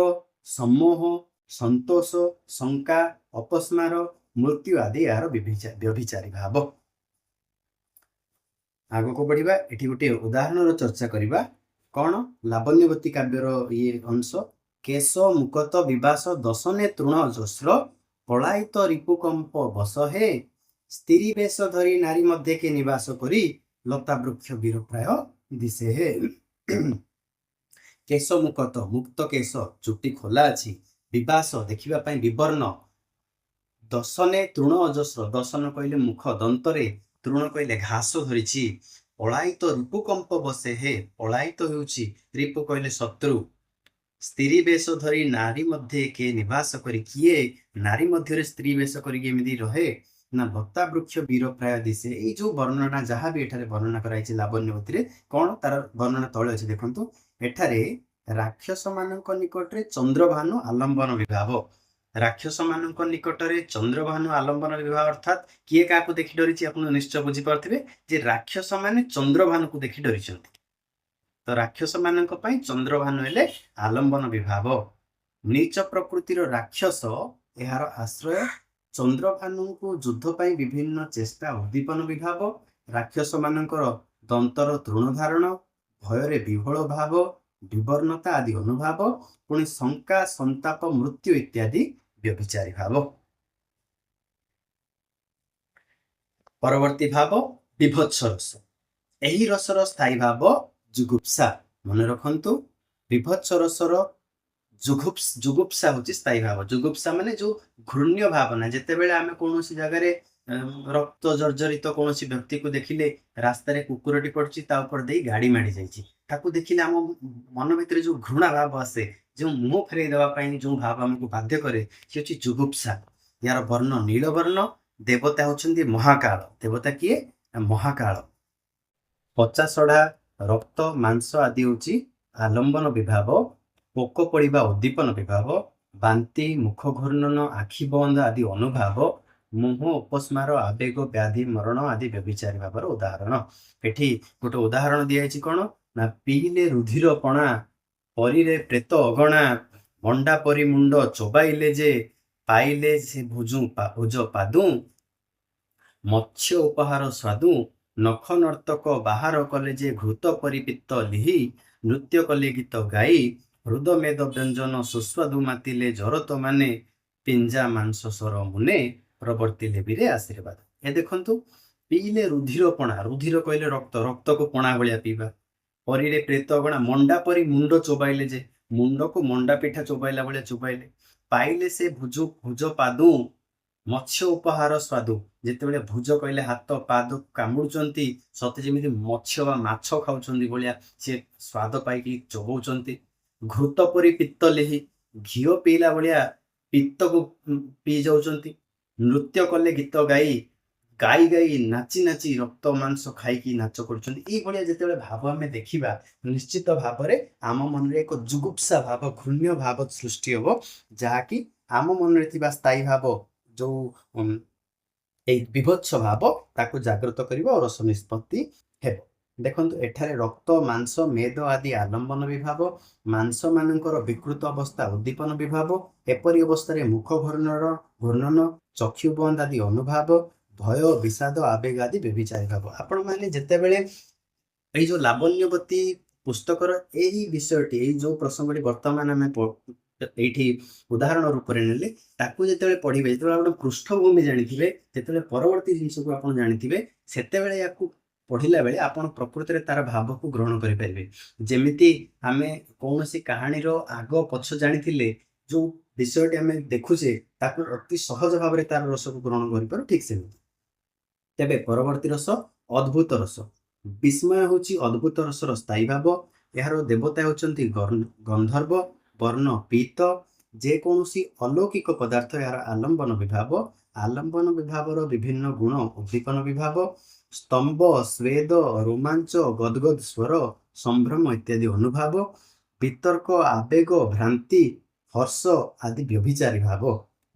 ସମ୍ମୋହ, ସନ୍ତୋଷ, ଶଙ୍କା, ଅପସ୍ମାର, ମୃତ୍ୟୁ ଆଦି ଏହାର ବ୍ୟଭିଚାରୀ ଭାବ। ଆଗକୁ ବଢିବା। ଏଠି ଗୋଟିଏ ଉଦାହରଣର ଚର୍ଚ୍ଚା କରିବା। कौन लावण्यवती काव्यर ये अंश केश मुकत विवास दशने तृण जस्र पलायित रिपुकंप बस हे स्त्री बेश धरी नारी मध्य के निवास करी लता वृक्ष वीर प्राय दिशे हे केश मुकत मुक्त केश चुटी खोला अछि विवास देखिबा पई विवर्ण दशने तृण अजस्र दशन कहले मुख दंतरे तृण कहले घास धरिछि पलायित रिपुकंप बसे हे पलायित हेउछि रिपु कहले शत्रु स्त्री बेश धरी नारी मध्य के निवास करी किए नारी मध्य स्त्री बेश करी एमिति रहे ना लता वृक्ष वीर प्राय दिशे ये जो वर्णना जहाँ भी एठारे वर्णना कराई लावण्यवती रे कौन तार वर्णना तले अछि देखंतु एठारे राक्षस मानक निकटरे चंद्रभानु आलंबन विभाव राक्षस मानक निकटरे चंद्रभानु आलंबन विभाव अर्थात किए काकू देखि डरिछि आपण निश्चय बुझी पारथिबे जे राक्षस माने चंद्रभानु को देखि डरिछंती तो राक्षस मानक पई चंद्रभानु हेले आलंबन विभाव नीच प्रकृतिर राक्षस एहार आश्रय चंद्रभानु को युद्ध पई विभिन्न चेष्टा उद्दीपन विभाव राक्षस मानकर दंतर तृण धारण भୟରେ विह्वल भाव विवर्णता आदि अनुभाव पुणी शंका संताप मृत्यु इत्यादि व्यभिचारी भाव परवर्ती भाव विभत्स रस एही रसर स्थायी भाव जुगुप्सा मन रखंतु विभत्स रसर जुगुप्सा होची स्थायी भाव जुगुप्सा माने जो घृण्य भावना जेते बेले आमे कोनोसी जगह रे रक्त जर्जरित कोनोसी व्यक्ति को देखिले रास्ता रे कुकुरटी पड़ची ता ऊपर देई गाड़ी माडी जाईची ताकू देखिले आम मन भितर जो घृणा भाव आसे जो मुंह फेरे देवा पई जो भाव हमको बाध्य करे से होची जुगुप्सा यार वर्ण नील वर्ण देवता होचंदी महाकाल देवता किए महाकाल पचा सड़ा रक्त मांस आदि होची आलंबन विभाव पोक पड़ा उद्दीपन विभाव बांति मुख घूर्णन आखि बंद आदि अनुभाव मुह उपस्मार आवेग व्याधि मरण आदि व्यभिचारी भावर उदाहरण एठी गोटे उदाहरण दिया कौन ना पीले रुधिर पणा परीरे प्रेत अगणा मंडा परी मुंड चोबाइले जे पाइले से भुज पादु मत्स्य उपहार स्वादु नख नर्तक बाहर कले जे घृत परिपित्त लिहि नृत्य कले गीत गाई हृद मेद व्यंजन सुस्वादु मातिले जरत माने पिंजा मांस सर मुने प्रवर्तिले बीरे आशीर्वाद ए देखंतु पीले रुधिर पणा रुधिर कहले रक्त रक्त को पणा भलिया पीबा परीरे प्रेत गणा मंडा परी मुंड चोबाइले जे मुंड को मंडा पिठा चोबाइला भलिया चोबाइले पाइले से भुज पादु मत्स्य उपहार स्वादु जेतेबेले भुज कहले हाथ पाद कामुडुचंती सते जेमिति मत्स्य बा माछ खाउचंती भलिया से स्वाद पाइकी चोबौचंती घृत परी पित्त लेहि घीओ पीला भलिया पित्त को पी जाउचंती नृत्य कले गीत गाई गाई गाई नाची नाची रक्त मांस खाई नाच कर जिते भाव आम देखा निश्चित भाव में आम मन में एक जुगुप्सा भाव घृण्य भाव सृष्टि हम जहाँकि आम मन में स्थायी भाव जो विभत्स भाव ताकू जागृत कर रस निष्पत्ति हे देखो एठारे रक्त मांस मेद आदि आलंबन विभाव मांस मानकर विकृत अवस्था उद्दीपन विभाव एपरी अवस्था मुख घूर्णन चक्षु बंद आदि अनुभाव भय विषाद आवेग आदि व्यभिचारी भाव आपण माने जेतेबेले एई जो लावण्यवती पुस्तकर एही विषयटी एई जो प्रसंगटी वर्तमान आमे एठी उदाहरण रूप में नेले ताकू जेतेबेले पढिबे जेतेबेले आपण पृष्ठभूमि जानिथिबे जेतेबेले परवर्ती जिंस को आपण जानिथिबे सेतेबेले याकू पढ़ला बेले आपण प्रकृति में तार भाव को ग्रहण करि परिबे जेमिति आमे कोनोसी कहानी रो आग पछ जानिथिले जो विषयटी आमे देखुचे ताकू अति सहज भाव में तार रस को ग्रहण करि पारो ठीक से तेबे परवर्ती रस अद्भुत रस विस्मय होची अद्भुत रसर स्थायी भाव यार देवता होचंती गंधर्व वर्ण पीत जेकोसी अलौकिक पदार्थ यार आलंबन विभावर विभिन्न गुण उद्दीपन विभाव स्तंभ स्वेद रोमांच गदगद स्वर संभ्रम इत्यादि अनुभाव वितर्क आवेग भ्रांति हर्ष आदि व्यभिचारी भाव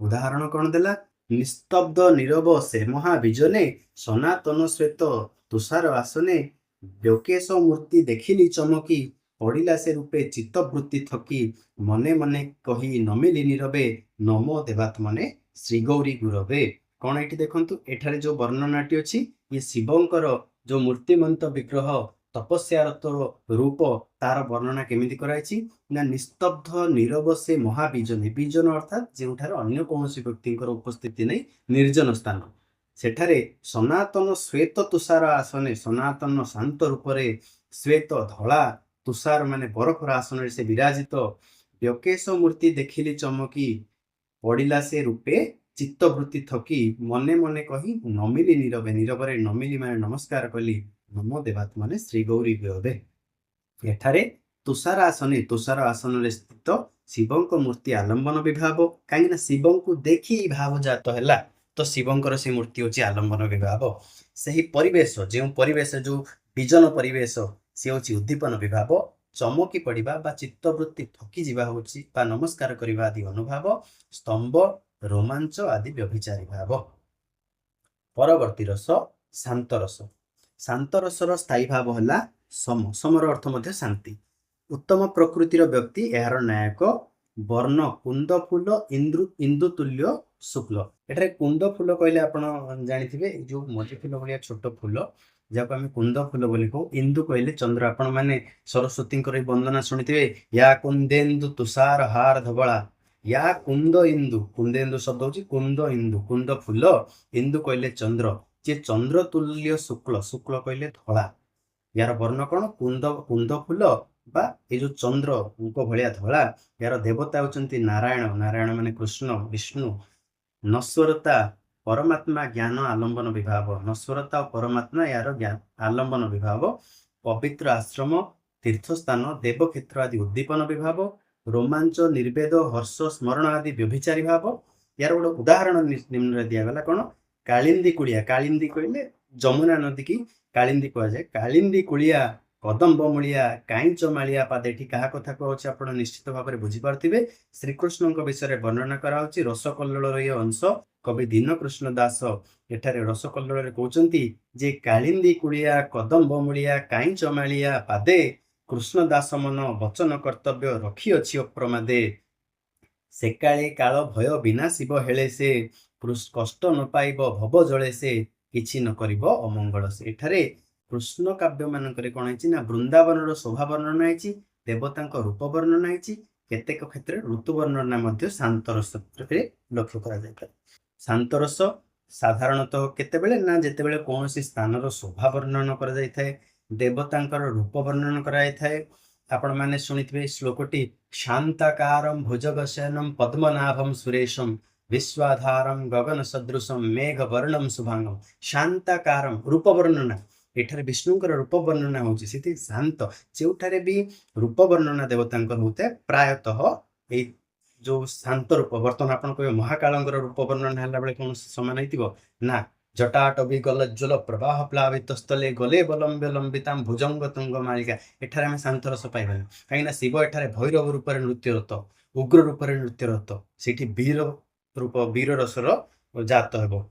उदाहरण कौन देला निस्तब्ध नीरव से महाविजने सनातन श्वेत तुषार आसने व्यकेश मूर्ति देखिली चमकी पड़िला से रूपे चित्तवृत्ति थकी मने मने कही नमिली नीरवे नमो देवात्मने श्रीगौरी गुरवे कौन ये देखु एठारे जो वर्णनाटी अच्छी ये शिवंकर जो मूर्तिमंत विग्रह तपस्यारत रूप तार वर्णना केमिति कराइछि ना निस्तब्ध नीरव से महाबीजन बीजन अर्थात जोठार अन्य कौनसी व्यक्तिଙ୍କର उपस्थिति नै निर्जन स्थान सेठारे सनातन श्वेत तुषार आसने सनातन शांत रूपरे श्वेत धला तुषार माने बरफर आसन से विराजित व्यकेश मूर्ति देखिली चमकी पड़िला से रूपे चित्तवृत्ति थकी मने मने कही नमिली नीरवे नीरवरे नमिली माने नमस्कार कली नमो देवात्मने श्री गौरी व्यवे एठारे तुषार आसन स्थित शिवंक मूर्ति आलंबन विभाव कहीं शिवं को देखी भाव जात है तो शिवंकर से मूर्ति होची आलंबन विभाव से परिवेश जो परिवेश जो विजन परिवेश सी होची उद्दीपन विभाव चमकी पड़ा बा चित्तवृत्ति थकी जावा होची बा नमस्कार करबा आदि अनुभाव स्तंभ रोमांच आदि व्यभिचारी भाव परवर्ती रस शांत रस शांत रसर स्थायी भाव है सम समर अर्थ मध्य शांति उत्तम प्रकृतिर व्यक्ति यार नायक वर्ण कुंद फूल इंदु तुल्य शुक्ल एठारे कुंद फूल कहले आपण जानिथिबे जो मजी फूल भलिया छोट फूल जहाँ आम कुंद फूल बोली कहू इंदु कहले चंद्र आपण मैंने सरस्वती वंदना शुणिथे या कुंदेन्दु तुषार हार धवला या कुंदेन्दु शब्द हूँ कुंद फूल इंदु कहले चंद्र जे चंद्र तुल्य शुक्ल शुक्ल कहले धला यार वर्ण कौन कुंद फूल बा ये जो चंद्र भाया धला यार देवता होचंती नारायण नारायण माने कृष्ण विष्णु नश्वरता परमात्मा ज्ञान आलंबन विभाव नश्वरता और परमात्मा यार ज्ञान आलंबन विभाव पवित्र आश्रम तीर्थस्थान देवक्षेत्र आदि उद्दीपन विभाव रोमांच निर्वेद हर्ष स्मरण आदि व्यभिचारी भाव यार गोटे उदाहरण निम्न दिगला कौन कालिंदी कुड़िया कालिंदी कहले जमुना नदी की कालिंदी कह जाए कालिंदी कुड़िया कदम्ब मूलिया काईच मालिया पाद एठी क्या कथा कहे आप निश्चित भाव में बुझीपारे श्रीकृष्ण विषय वर्णना कराऊँच रसकल्लोल ये अंश कवि दीन कृष्ण दास एठारे रसकल्लोल कहते जे कालिंदी कुड़िया कदम्ब मूलिया काईच मालिया पादे कृष्ण दास मन वचन कर्तव्य रखी अच्छी अप्रमादे से काले काल भय बिना शिव हेले से कष्ट न पाइब भव जले से किछि न करिब अमंगल से एठारे कृष्ण काव्य मानक कौन है वृंदावन शोभा वर्णना है देवता रूप वर्णना है केतेक क्षेत्र ऋतु वर्णना शांत रस लक्ष्य कर शांत रस साधारणतः केतेबेले ना जेतेबेले कौन स्थान शोभा वर्णन कर देवता रूप वर्णन कराए आपण मैंने शुणिथे श्लोकटी शांताकारं भुजगशयनं पद्मनाभं सुरेशं विश्वाधारं गगन सदृशं मेघ वर्णम शुभांगम शांताकारं रूप वर्णना एठारे विष्णुंकर रूप वर्णना होची सिति शांत जोठारे भी रूप वर्णना देवता होता है प्रायतः ये जो शांत रूप बर्तमान आपन कह महाकालंकर रूप वर्णना है बेले कौन समान हो ना जटाटवी गलज्वल प्रवाह प्लावित स्थले गले बलंबे लंबिता भुजंग तुंग मालिका एठारे आम शांत रस पाइबा कहीं शिव एठारे भैरव रूप नृत्यरत उग्र रूप नृत्यरत से वीर रूप वीर रसर जात हो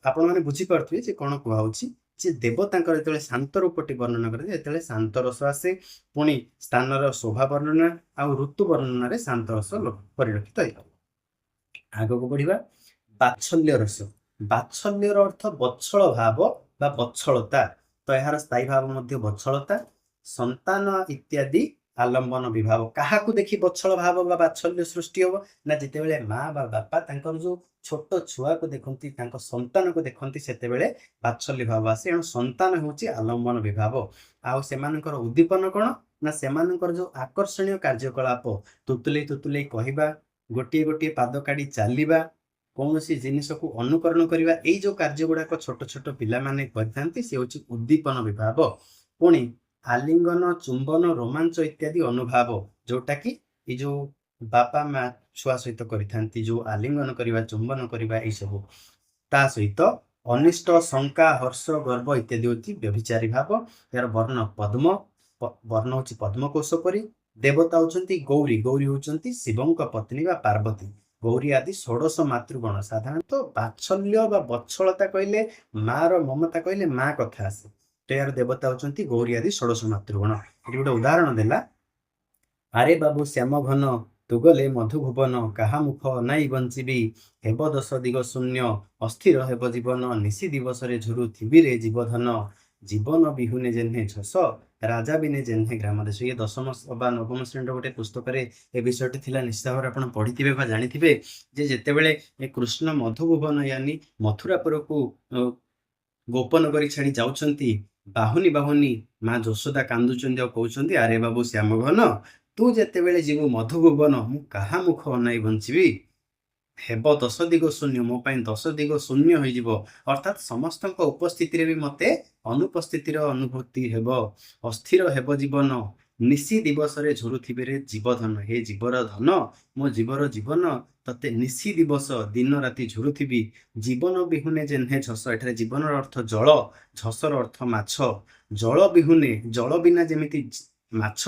आपण मैंने बुझीपारे कौन कहुच्छी देवता जो शांत रूपटी वर्णना करे शांत रस आसे पुणी स्थान शोभा वर्णना आउ ऋतु वर्णन शांत रस परिलक्षित हो आग को बढ़िया बात्सल्य रस बात्सल्यर अर्थ बत्सल भाव बा बत्सलता तो यार स्थायी भाव बत्सलता संतान इत्यादि आलंबन विभाव क्या देखी बत्सल भाव बा बात्सल्य सृष्टि हम ना जिते माँ बा बापा जो छोट छुआ को देखती संतान को देखती से बात्सल्य भाव आसे एणु संतान हूँ आलंबन विभाव आउ से उद्दीपन कौन ना से जो आकर्षणीय कार्यकलाप तुतुले तुतुले कहवा गोटे गोटे पाद काढ़ी चलवा कौन सी जिनिस को अनुकरण करवा यही जो कार्य गुड़ाक छोट छोट पिला माने करथांती से होची उद्दीपन विभाव पुणी आलिंगन चुंबन रोमांच इत्यादि अनुभाव जोटा कि ये जो बापा माँ छुआ सहित करिथांती जो आलिंगन करवा चुंबन करवा यही सब ता सहित अनिष्ट शंका हर्ष गर्व इत्यादि होची व्यभिचारी भाव यार वर्ण पद्म वर्ण होची पद्मकोशपरी देवता होचंती गौरी गौरी होचंती शिवंक पत्नी बा पार्वती गौरी आदि षोडश मातृगण साधारणतः बात्सल्य बा बत्सलता कहले माँ ममता कहले माँ कथा आसे तो यार देवता होचंती गौरी आदि षोडश मातृगण ये गोटे उदाहरण देला आरे बाबू श्याम घन तुगले मधुभुवन कहा मुख नाई बंचीबी हेब दश दिग शून्य अस्थिर हेब जीवन निशी दिवस झुरु थिबिरे जीवधन ଜୀବନ ବିହୁନେ ଯେହ୍ନେ ଝସ ରାଜା ବିନେ ଯେହ୍ନେ ଗ୍ରାମ ଦେଶ। ଇଏ ଦଶମ ବା ନବମ ଶ୍ରେଣୀର ଗୋଟେ ପୁସ୍ତକରେ ଏ ବିଷୟଟି ଥିଲା। ନିଶ୍ଚିତ ଭାବରେ ଆପଣ ପଢିଥିବେ ବା ଜାଣିଥିବେ ଯେ ଯେତେବେଳେ କୃଷ୍ଣ ମଧୁଭୁବନ ୟାନି ମଥୁରାପୁରକୁ ଗୋପନ କରି ଛାଡି ଯାଉଛନ୍ତି, ବାହୁନି ବାହୁନି ମା ଯଶୋଦା କାନ୍ଦୁଛନ୍ତି ଆଉ କହୁଛନ୍ତି, ଆରେ ବାବୁ ଶ୍ୟାମଘନ, ତୁ ଯେତେବେଳେ ଯିବୁ ମଧୁଭୁବନ, ମୁଁ କାହା ମୁଖ ଅନାଇ ବଞ୍ଚିବି? ହେବ 10 ଦିଗ ଶୂନ୍ୟ, ମୋ ପାଇଁ 10 ଦିଗ ଶୂନ୍ୟ ହୋଇଯିବ। ଅର୍ଥାତ୍ ସମସ୍ତଙ୍କ ଉପସ୍ଥିତିରେ ବି ମତେ ଅନୁପସ୍ଥିତିର ଅନୁଭୂତି ହେବ। ଅସ୍ଥିର ହେବ ଜୀବନ, ନିଶି ଦିବସରେ ଝୁରୁଥିବେ ରେ ଜୀବଧନ। ହେ ଜୀବର ଧନ, ମୋ ଜୀବର ଜୀବନ, ତତେ ନିଶି ଦିବସ ଦିନ ରାତି ଝୁରୁଥିବି। ଜୀବନ ବିହୁନେ ଯେହ୍ନେ ଝସ, ଏଠାରେ ଜୀବନର ଅର୍ଥ ଜଳ, ଝସର ଅର୍ଥ ମାଛ। ଜଳ ବିହୁନେ, ଜଳ ବିନା ଯେମିତି ମାଛ,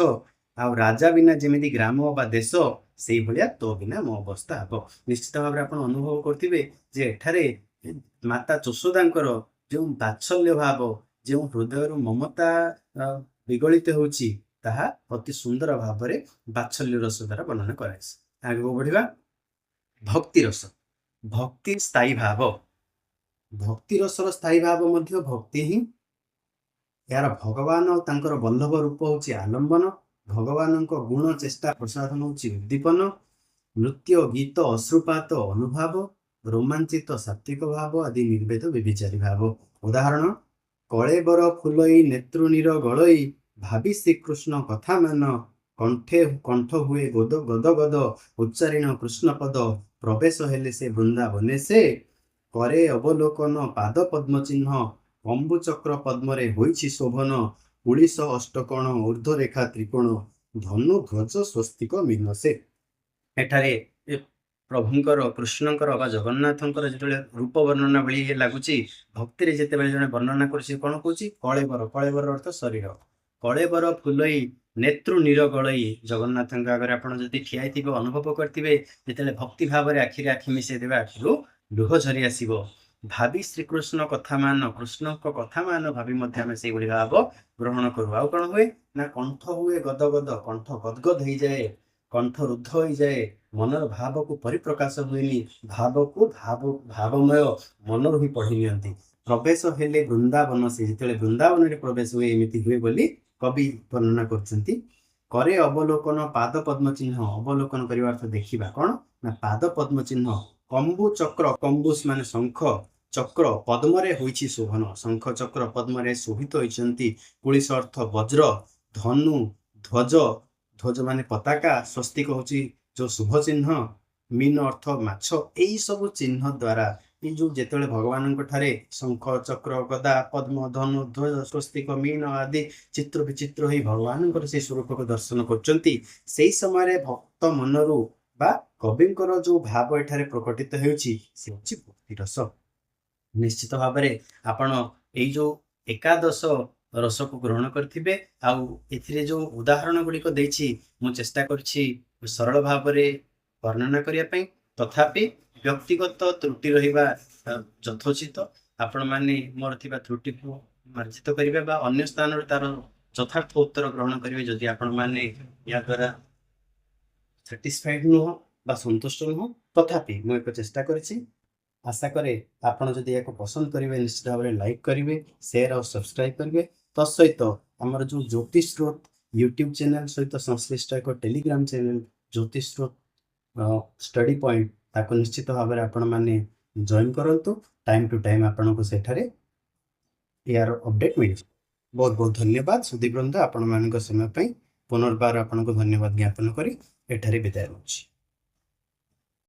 ଆଉ ରାଜା ବିନା ଯେମିତି ଗ୍ରାମ ବା ଦେଶ, ସେଇଭଳିଆ ତୋ ବିନା ମୋ ଅବସ୍ଥା ହେବ। ନିଶ୍ଚିତ ଭାବରେ ଆପଣ ଅନୁଭବ କରୁଥିବେ ଯେ ଏଠାରେ ମାତା ଯଶୋଦାଙ୍କର ଯେଉଁ ବାତ୍ସଲ୍ୟ ଭାବ, ଯେଉଁ ହୃଦୟରୁ ମମତା ବିଗଳିତ ହେଉଛି, ତାହା ଅତି ସୁନ୍ଦର ଭାବରେ ବାତ୍ସଲ୍ୟ ରସ ଦ୍ୱାରା ବର୍ଣ୍ଣନା କରାଯାଇଛି। ଆଗକୁ ବଢିବା। ଭକ୍ତି ରସ, ଭକ୍ତି ସ୍ଥାୟୀ ଭାବ। ଭକ୍ତି ରସର ସ୍ଥାୟୀ ଭାବ ମଧ୍ୟ ଭକ୍ତି ହିଁ। ଏହାର ଭଗବାନ ଆଉ ତାଙ୍କର ବଲ୍ଲଭ ରୂପ ହେଉଛି ଆଲମ୍ବନ। ଭଗବାନଙ୍କ ଗୁଣ ଚେଷ୍ଟା ପ୍ରସାଧନ ହେଉଛି ଉଦ୍ଦୀପନ। ନୃତ୍ୟ ଗୀତ ଅଶ୍ରୁପାତ ଅନୁଭାବ, ରୋମାଞ୍ଚିତ ସାତ୍ବିକ ଭାବ ଆଦି ନିର୍ବେଦ ବିବିଚାରୀ ଭାବ। ଉଦାହରଣ, କଳେବର ଫୁଲଇ ନେତୃନୀର ଗଳଇ, ଭାବି ଶ୍ରୀକୃଷ୍ଣ କଥା ମାନ, କଣ୍ଠେ କଣ୍ଠ ହୁଏ ଗଦ ଗଦ ଗଦ, ଉଚ୍ଚାରିଣ କୃଷ୍ଣ ପଦ, ପ୍ରବେଶ ହେଲେ ସେ ବୃନ୍ଦାବନେ ସେ, କରେ ଅବଲୋକନ ପାଦ ପଦ୍ମ ଚିହ୍ନ, କମ୍ବୁ ଚକ୍ର ପଦ୍ମରେ ହୋଇଛି ଶୋଭନ, ପୁଳିଶ ଅଷ୍ଟକୋଣ ଊର୍ଦ୍ଧ୍ୱରେଖା ତ୍ରିକୋଣ, ଧନୁ ଧ୍ୱଜ ସ୍ୱସ୍ତିକ ମିନ ସେ। ଏଠାରେ ପ୍ରଭୁଙ୍କର କୃଷ୍ଣଙ୍କର ବା ଜଗନ୍ନାଥଙ୍କର ଯେତେବେଳେ ରୂପ ବର୍ଣ୍ଣନା ଭଳି ଲାଗୁଛି, ଭକ୍ତିରେ ଯେତେବେଳେ ଜଣେ ବର୍ଣ୍ଣନା କରୁଛି, କଣ କହୁଛି? କଳେବର, କଳେବର ଅର୍ଥ ଶରୀର। କଳେବର ଫୁଲଇ ନେତୃ ନୀର ଗଳଇ। ଜଗନ୍ନାଥଙ୍କ ଆଗରେ ଆପଣ ଯଦି ଠିଆ ହେଇଥିବେ, ଅନୁଭବ କରିଥିବେ, ଯେତେବେଳେ ଭକ୍ତି ଭାବରେ ଆଖିରେ ଆଖି ମିଶାଇ ଦେବେ, ଆଖିରୁ ଲୁହ ଝରି ଆସିବ। ଭାବି ଶ୍ରୀକୃଷ୍ଣ କଥା ମାନ, କୃଷ୍ଣଙ୍କ କଥା ମାନ ଭାବି ମଧ୍ୟ ଆମେ ସେଇଭଳି ଭାବ ଗ୍ରହଣ କରୁ। ଆଉ କଣ ହୁଏ ନା, କଣ୍ଠ ହୁଏ ଗଦ ଗଦ, କଣ୍ଠ ଗଦଗଦ ହେଇଯାଏ, କଣ୍ଠ ରୁଦ୍ଧ ହୋଇଯାଏ, ମନର ଭାବକୁ ପରିପ୍ରକାଶ ହୁଏନି, ଭାବକୁ ଭାବମୟ ମନରୁ ହିଁ ପଢି ନିଅନ୍ତି। ପ୍ରବେଶ ହେଲେ ବୃନ୍ଦାବନ ସେ, ଯେତେବେଳେ ବୃନ୍ଦାବନରେ ପ୍ରବେଶ ହୁଏ, ଏମିତି ହୁଏ ବୋଲି କବି ବର୍ଣ୍ଣନା କରୁଛନ୍ତି। କରେ ଅବଲୋକନ ପାଦ ପଦ୍ମ ଚିହ୍ନ, ଅବଲୋକନ କରିବା ଅର୍ଥ ଦେଖିବା, କଣ ନା ପାଦ ପଦ୍ମ ଚିହ୍ନ। କମ୍ବୁ ଚକ୍ର, କମ୍ବୁସ ମାନେ ଶଙ୍ଖ, ଚକ୍ର, ପଦ୍ମରେ ହୋଇଛି ଶୋଭନ, ଶଙ୍ଖ ଚକ୍ର ପଦ୍ମରେ ଶୋଭିତ ହୋଇଛନ୍ତି। ପୁଳିଶ ଅର୍ଥ ବଜ୍ର, ଧନୁ, ଧ୍ୱଜ, ଧ୍ୱଜ ମାନେ ପତାକା, ସ୍ୱସ୍ତିକ ହେଉଛି ଯୋଉ ଶୁଭ ଚିହ୍ନ, ମିନ ଅର୍ଥ ମାଛ। ଏଇ ସବୁ ଚିହ୍ନ ଦ୍ୱାରା ଏଇ ଯୋଉ ଯେତେବେଳେ ଭଗବାନଙ୍କ ଠାରେ ଶଙ୍ଖ ଚକ୍ର ଗଦା ପଦ୍ମ ଧନୁ ଧ୍ୱଜ ସ୍ୱସ୍ତିକ ମିନ ଆଦି ଚିତ୍ର ବିଚିତ୍ର ହେଇ ଭଗବାନଙ୍କର ସେଇ ସ୍ୱରୂପକୁ ଦର୍ଶନ କରୁଛନ୍ତି, ସେଇ ସମୟରେ ଭକ୍ତ ମନରୁ ବା କବିଙ୍କର ଯୋଉ ଭାବ ଏଠାରେ ପ୍ରକଟିତ ହେଉଛି, ସେ ହେଉଛି ଭକ୍ତି ରସ। ନିଶ୍ଚିତ ଭାବରେ ଆପଣ ଏଇ ଯୋଉ ଏକାଦଶ ରସକୁ ଗ୍ରହଣ କରିଥିବେ। ଆଉ ଏଥିରେ ଯୋଉ ଉଦାହରଣ ଗୁଡିକ ଦେଇଛି, ମୁଁ ଚେଷ୍ଟା କରିଛି ସରଳ ଭାବରେ ବର୍ଣ୍ଣନା କରିବା ପାଇଁ, ତଥାପି ବ୍ୟକ୍ତିଗତ ତ୍ରୁଟି ରହିବା ଯଥୋଚିତ। ଆପଣମାନେ ମୋର ଥିବା ତ୍ରୁଟିକୁ ମାର୍ଜିତ କରିବେ ବା ଅନ୍ୟ ସ୍ଥାନରୁ ତାର ଯଥାର୍ଥ ଉତ୍ତର ଗ୍ରହଣ କରିବେ ଯଦି ଆପଣମାନେ ଏହା ଦ୍ୱାରା ସାଟିସ୍ଫାଇଡ୍ ନୁହଁ ବା ସନ୍ତୁଷ୍ଟ ନୁହଁ। ତଥାପି ମୁଁ ଏକ ଚେଷ୍ଟା କରିଛି। ଆଶା କରେ ଆପଣ ଯଦି ଏହାକୁ ପସନ୍ଦ କରିବେ, ନିଶ୍ଚିତ ଭାବରେ ଲାଇକ୍ କରିବେ, ସେୟାର ଆଉ ସବସ୍କ୍ରାଇବ୍ କରିବେ। ତତ୍ ସହିତ ଆମର ଯୋଉ ଜ୍ୟୋତିଷ୍ରୋତ ୟୁଟ୍ୟୁବ ଚ୍ୟାନେଲ ସହିତ ସଂଶ୍ଳିଷ୍ଟ ଏକ ଟେଲିଗ୍ରାମ ଚ୍ୟାନେଲ ଜ୍ୟୋତିଷ୍ରୋତ ଷ୍ଟଡି ପଏଣ୍ଟ, ତାକୁ ନିଶ୍ଚିତ ଭାବରେ ଆପଣମାନେ ଜଏନ୍ କରନ୍ତୁ। ଟାଇମ୍ ଟୁ ଟାଇମ୍ ଆପଣଙ୍କୁ ସେଠାରେ ଏହାର ଅପଡେଟ୍ ମିଳିଯିବ। ବହୁତ ବହୁତ ଧନ୍ୟବାଦ ସୁଧୀବୃନ୍ଦ, ଆପଣମାନଙ୍କ ସମୟ ପାଇଁ ପୁନର୍ବାର ଆପଣଙ୍କୁ ଧନ୍ୟବାଦ ଜ୍ଞାପନ କରି ଏଠାରେ ବିଦାୟ ରହୁଛି।